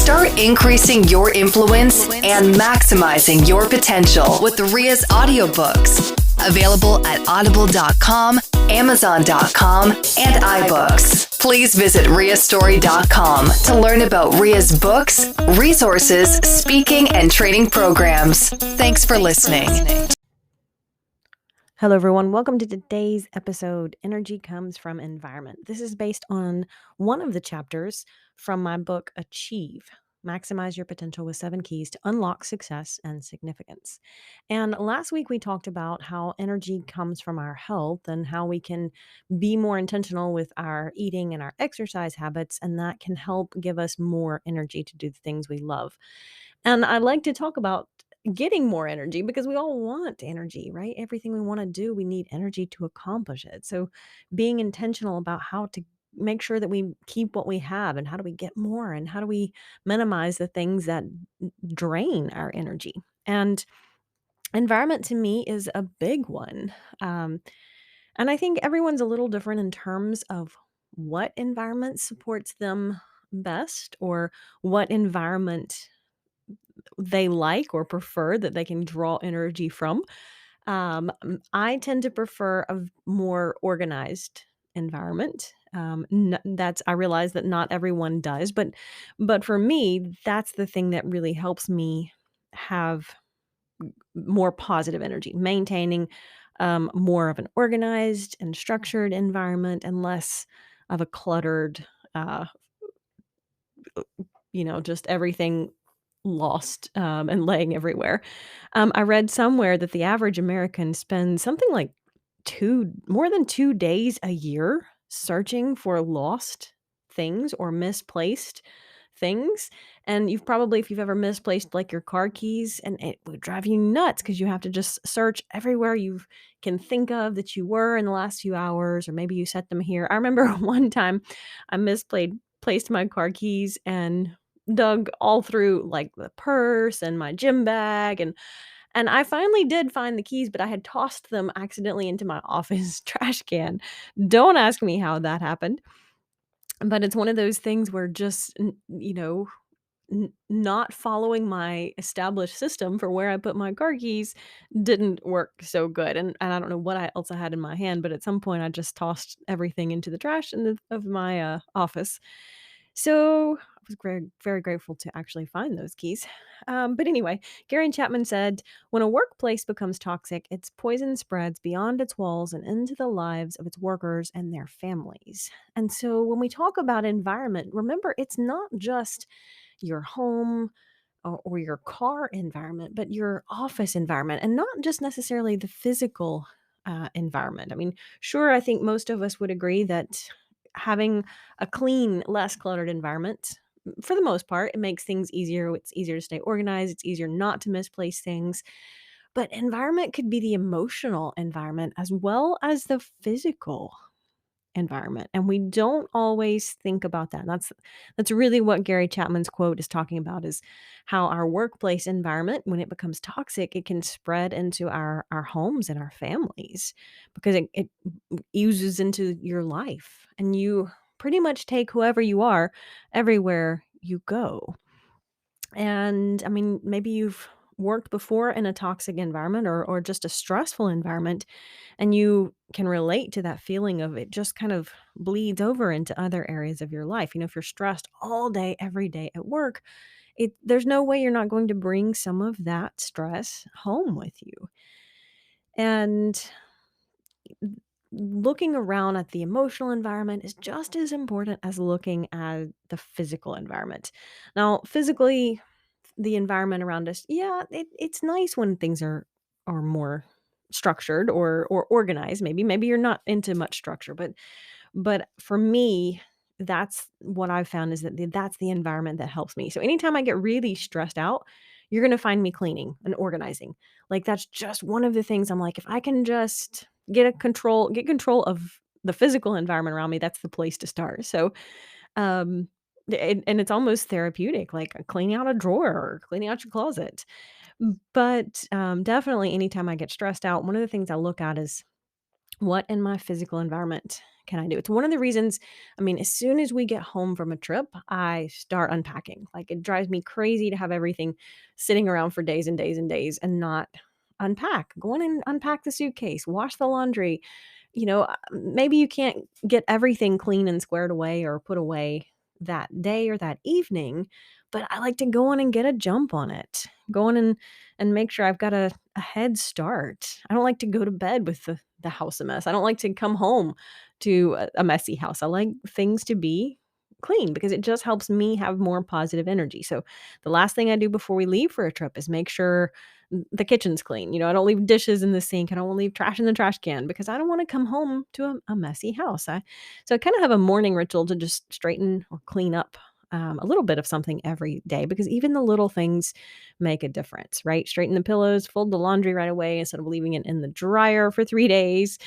Start increasing your influence and maximizing your potential with Ria's audiobooks. Available at audible.com, amazon.com, and iBooks. Please visit riastory.com to learn about Ria's books, resources, speaking, and training programs. Thanks for listening. Hello, everyone. Welcome to today's episode, Energy Comes from Environment. This is based on one of the chapters from my book, Achieve, Maximize Your Potential with 7 Keys to Unlock Success and Significance. And last week we talked about how energy comes from our health and how we can be more intentional with our eating and our exercise habits, and that can help give us more energy to do the things we love. And I like to talk about getting more energy because we all want energy, right? Everything we want to do, we need energy to accomplish it. So being intentional about how to make sure that we keep what we have and how do we get more and how do we minimize the things that drain our energy. And environment to me is a big one. And I think everyone's a little different in terms of what environment supports them best or what environment they like or prefer that they can draw energy from. I tend to prefer a more organized environment. That's I realize that not everyone does, but for me, that's the thing that really helps me have more positive energy, maintaining more of an organized and structured environment and less of a cluttered, uh, just everything lost and laying everywhere. I read somewhere that the average American spends something like more than 2 days a year searching for lost things or misplaced things. And you've probably, if you've ever misplaced like your car keys, and it would drive you nuts because you have to just search everywhere you can think of that you were in the last few hours, or maybe you set them here. I remember one time I placed my car keys and dug all through like the purse and my gym bag, and I finally did find the keys, but I had tossed them accidentally into my office trash can. Don't ask me how that happened, but it's one of those things where just not following my established system for where I put my car keys didn't work so good. And I don't know what else I had in my hand, but at some point I just tossed everything into the trash of my office. So I was very, very grateful to actually find those keys. But anyway, Gary Chapman said, when a workplace becomes toxic, its poison spreads beyond its walls and into the lives of its workers and their families. And so when we talk about environment, remember, it's not just your home or your car environment, but your office environment, and not just necessarily the physical environment. I mean, sure, I think most of us would agree that having a clean, less cluttered environment, for the most part, it makes things easier. It's easier to stay organized. It's easier not to misplace things. But environment could be the emotional environment as well as the physical environment, and we don't always think about that. That's really what Gary Chapman's quote is talking about, is how our workplace environment, when it becomes toxic, it can spread into our homes and our families, because it oozes into your life, and you pretty much take whoever you are everywhere you go. And I mean, maybe you've worked before in a toxic environment or just a stressful environment, and you can relate to that feeling of it just kind of bleeds over into other areas of your life. If you're stressed all day, every day at work, there's no way you're not going to bring some of that stress home with you. And looking around at the emotional environment is just as important as looking at the physical environment. Now, physically, the environment around us, yeah, it's nice when things are more structured or organized. Maybe you're not into much structure, but for me, that's what I've found, is that that's the environment that helps me. So anytime I get really stressed out, you're gonna find me cleaning and organizing. Like, that's just one of the things I'm like, if I can just get control of the physical environment around me, that's the place to start. So um, and it's almost therapeutic, like cleaning out a drawer or cleaning out your closet. But definitely anytime I get stressed out, one of the things I look at is What in my physical environment can I do? It's one of the reasons, I mean, as soon as we get home from a trip, I start unpacking. Like it drives me crazy to have everything sitting around for days and days and days and not unpack. Go in and unpack the suitcase, wash the laundry. Maybe you can't get everything clean and squared away or put away that day or that evening, but I like to go in and get a jump on it. Go in and make sure I've got a head start. I don't like to go to bed with the house a mess. I don't like to come home to a messy house. I like things to be clean because it just helps me have more positive energy. So the last thing I do before we leave for a trip is make sure the kitchen's clean. I don't leave dishes in the sink. I don't leave trash in the trash can because I don't want to come home to a messy house. So I kind of have a morning ritual to just straighten or clean up a little bit of something every day because even the little things make a difference, right? Straighten the pillows, fold the laundry right away instead of leaving it in the dryer for 3 days,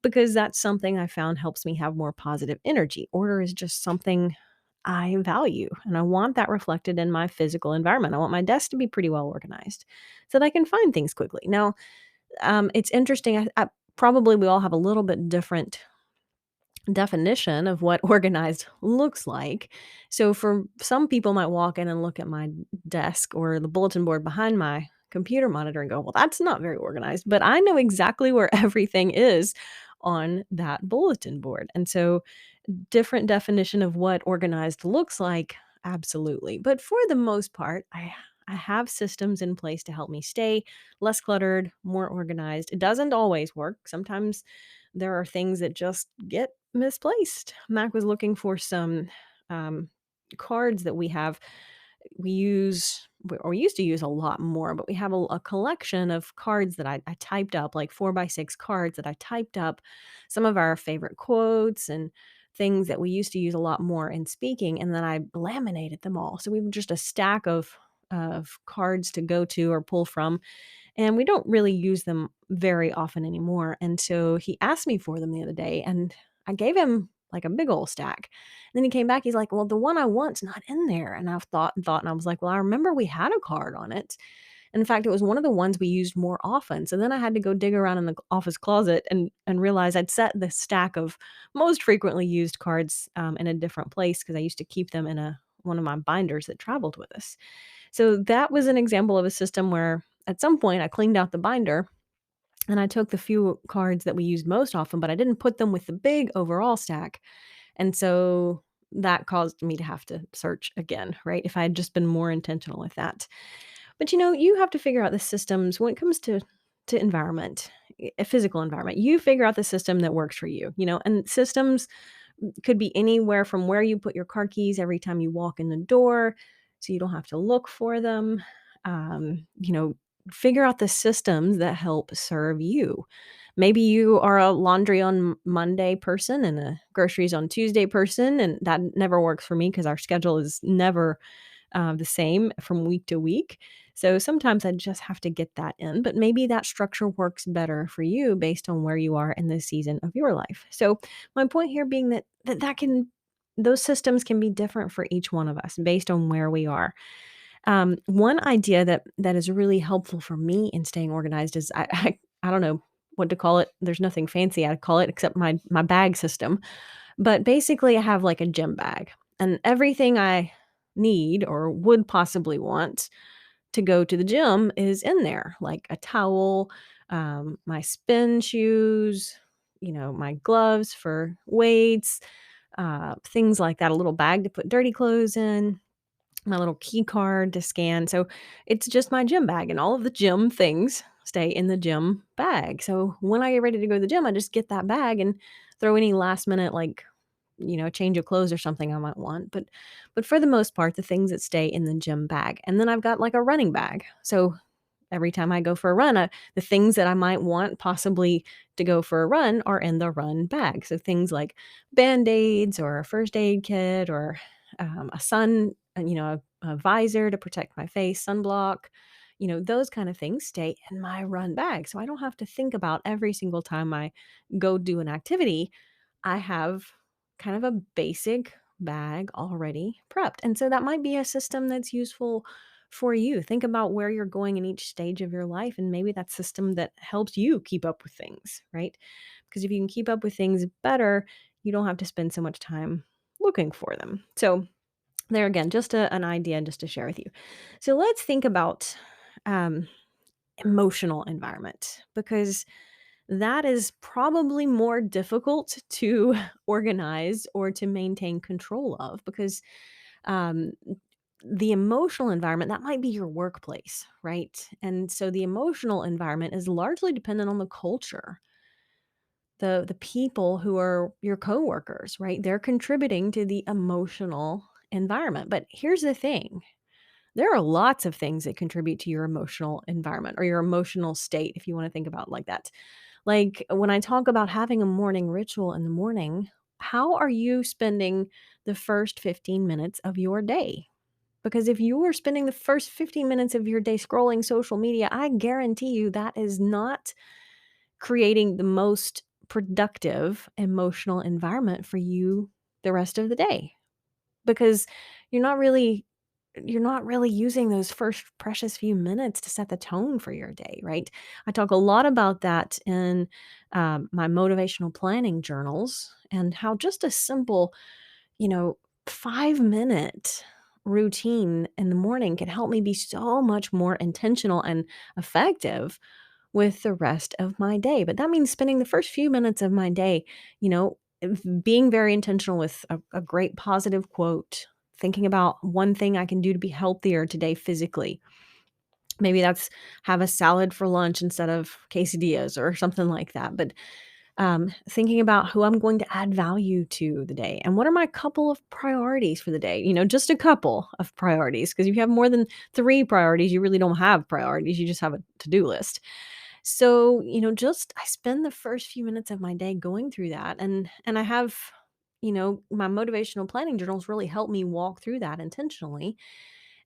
because that's something I found helps me have more positive energy. Order is just something I value, and I want that reflected in my physical environment. I want my desk to be pretty well organized so that I can find things quickly. Now, it's interesting. Probably we all have a little bit different definition of what organized looks like. So for some people might walk in and look at my desk or the bulletin board behind my computer monitor and go, "Well, that's not very organized." But I know exactly where everything is on that bulletin board. And so different definition of what organized looks like, absolutely. But for the most part, I have systems in place to help me stay less cluttered, more organized. It doesn't always work. Sometimes there are things that just get misplaced. Mac was looking for some um, cards that we use or we used to use a lot more, but we have a collection of cards that I typed up, like 4x6 cards that I typed up some of our favorite quotes and things that we used to use a lot more in speaking, and then I laminated them all. So we have just a stack of cards to go to or pull from, and we don't really use them very often anymore. And so he asked me for them the other day, and I gave him like a big old stack. And then he came back, he's like, "Well, the one I want's not in there." And I've thought and thought, and I was like, "Well, I remember we had a card on it." And in fact, it was one of the ones we used more often. So then I had to go dig around in the office closet and realize I'd set the stack of most frequently used cards in a different place because I used to keep them in a one of my binders that traveled with us. So that was an example of a system where at some point I cleaned out the binder and I took the few cards that we used most often, but I didn't put them with the big overall stack. And so that caused me to have to search again, right? If I had just been more intentional with that. But you have to figure out the systems when it comes to environment, a physical environment. You figure out the system that works for you, and systems could be anywhere from where you put your car keys every time you walk in the door so you don't have to look for them. Figure out the systems that help serve you. Maybe you are a laundry on Monday person and a groceries on Tuesday person, and that never works for me because our schedule is never the same from week to week. So sometimes I just have to get that in, but maybe that structure works better for you based on where you are in the season of your life. So my point here being that can those systems can be different for each one of us based on where we are. One idea that is really helpful for me in staying organized is I don't know what to call it. There's nothing fancy I'd call it except my bag system. But basically, I have like a gym bag, and everything I need or would possibly want to go to the gym is in there, like a towel, my spin shoes, my gloves for weights, things like that, a little bag to put dirty clothes in, my little key card to scan. So it's just my gym bag, and all of the gym things stay in the gym bag. So when I get ready to go to the gym, I just get that bag and throw any last minute, like, change of clothes or something I might want. But for the most part, the things that stay in the gym bag. And then I've got like a running bag. So every time I go for a run, the things that I might want possibly to go for a run are in the run bag. So things like band-aids or a first aid kit or a a visor to protect my face, sunblock, those kind of things stay in my run bag. So I don't have to think about every single time I go do an activity. I have kind of a basic bag already prepped. And so that might be a system that's useful for you. Think about where you're going in each stage of your life, and maybe that system that helps you keep up with things, right? because if you can keep up with things better, you don't have to spend so much time looking for them. So, there again, just an idea just to share with you. So, let's think about um, emotional environment because that is probably more difficult to organize or to maintain control of because um, the emotional environment that might be your workplace, right? And so the emotional environment is largely dependent on the culture, the people who are your coworkers, right? They're contributing to the emotional environment. But here's the thing, there are lots of things that contribute to your emotional environment or your emotional state, if you want to think about it like that. Like when I talk about having a morning ritual in the morning, how are you spending the first 15 minutes of your day? Because if you are spending the first 15 minutes of your day scrolling social media, I guarantee you that is not creating the most productive emotional environment for you the rest of the day because you're not really you're not really using those first precious few minutes to set the tone for your day, right? I talk a lot about that in my motivational planning journals and how just a simple, you know, 5-minute routine in the morning can help me be so much more intentional and effective with the rest of my day. But that means spending the first few minutes of my day, being very intentional with a great positive quote, thinking about one thing I can do to be healthier today physically. Maybe that's have a salad for lunch instead of quesadillas or something like that. But thinking about who I'm going to add value to the day and what are my couple of priorities for the day, just a couple of priorities. Because if you have more than three priorities, you really don't have priorities. You just have a to do list. So, just I spend the first few minutes of my day going through that and I have my motivational planning journals really help me walk through that intentionally.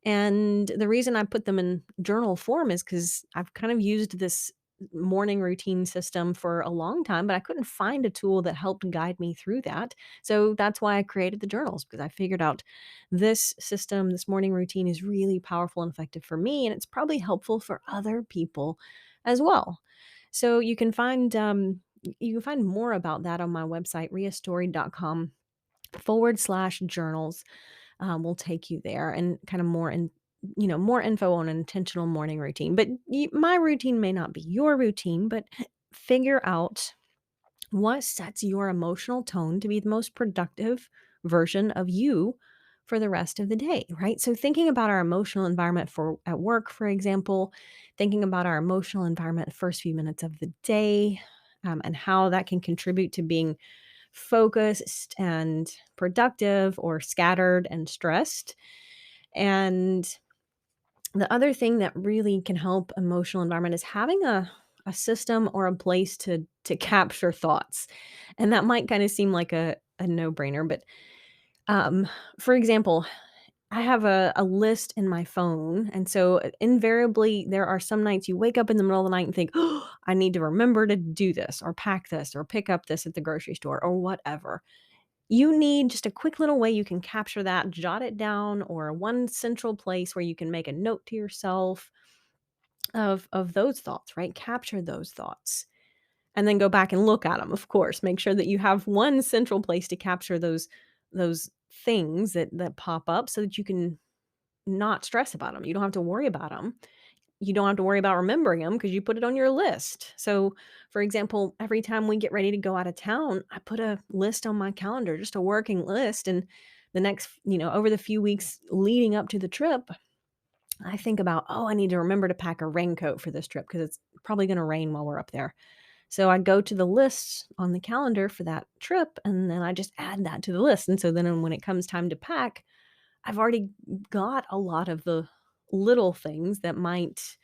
And the reason I put them in journal form is cuz I've kind of used this morning routine system for a long time, but I couldn't find a tool that helped guide me through that. So that's why I created the journals because I figured out this system, this morning routine is really powerful and effective for me and it's probably helpful for other people as well. So you can find more about that on my website, riastory.com/journals. Will take you there and kind of more info on an intentional morning routine. But my routine may not be your routine, but figure out what sets your emotional tone to be the most productive version of you for the rest of the day, right? So thinking about our emotional environment for at work, for example, thinking about our emotional environment the first few minutes of the day, and how that can contribute to being focused and productive or scattered and stressed. And the other thing that really can help emotional environment is having a system or a place to capture thoughts. And that might kind of seem like a no-brainer, but um, for example, I have a list in my phone. And so invariably there are some nights you wake up in the middle of the night and think, oh, I need to remember to do this or pack this or pick up this at the grocery store or whatever. You need just a quick little way you can capture that, jot it down, or one central place where you can make a note to yourself of those thoughts, right? Capture those thoughts. And then go back and look at them, of course. Make sure that you have one central place to capture those things that pop up so that you can not stress about them. You don't have to worry about them. You don't have to worry about remembering them because you put it on your list. So, for example, every time we get ready to go out of town, I put a list on my calendar, just a working list. And the next, over the few weeks leading up to the trip, I think about, oh, I need to remember to pack a raincoat for this trip because it's probably going to rain while we're up there. So I go to the list on the calendar for that trip and then I just add that to the list. And so then when it comes time to pack, I've already got a lot of the little things that might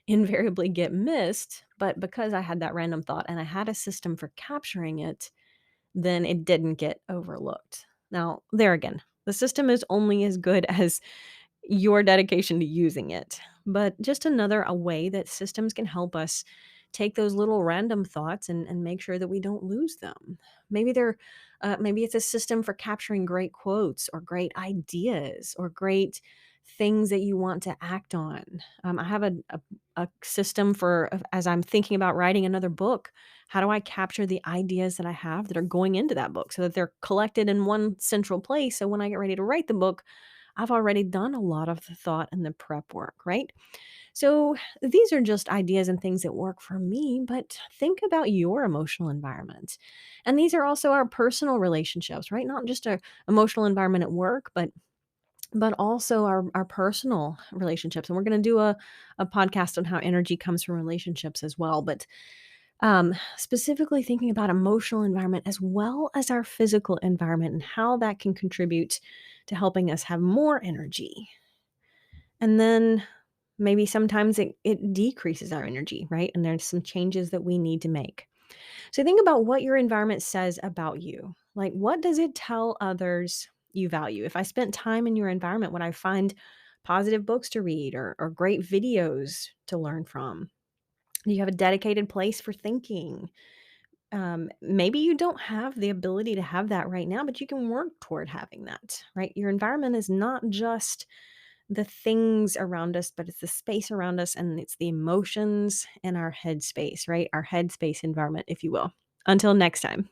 invariably get missed, but because I had that random thought and I had a system for capturing it, then it didn't get overlooked. Now, there again, the system is only as good as your dedication to using it. But just another a way that systems can help us take those little random thoughts and make sure that we don't lose them. Maybe it's a system for capturing great quotes or great ideas or great things that you want to act on. I have a system for as I'm thinking about writing another book, how do I capture the ideas that I have that are going into that book so that they're collected in one central place? So when I get ready to write the book, I've already done a lot of the thought and the prep work, right? So these are just ideas and things that work for me, but think about your emotional environment. And these are also our personal relationships, right? Not just our emotional environment at work, but also our personal relationships. And we're going to do a podcast on how energy comes from relationships as well. But specifically thinking about emotional environment as well as our physical environment and how that can contribute to helping us have more energy. And then maybe sometimes it decreases our energy, right? And there's some changes that we need to make. So think about what your environment says about you. Like, what does it tell others you value? If I spent time in your environment, would I find positive books to read or great videos to learn from? Do you have a dedicated place for thinking? Maybe you don't have the ability to have that right now, but you can work toward having that, right? Your environment is not just the things around us, but it's the space around us and it's the emotions and our headspace, right? Our headspace environment, if you will. Until next time.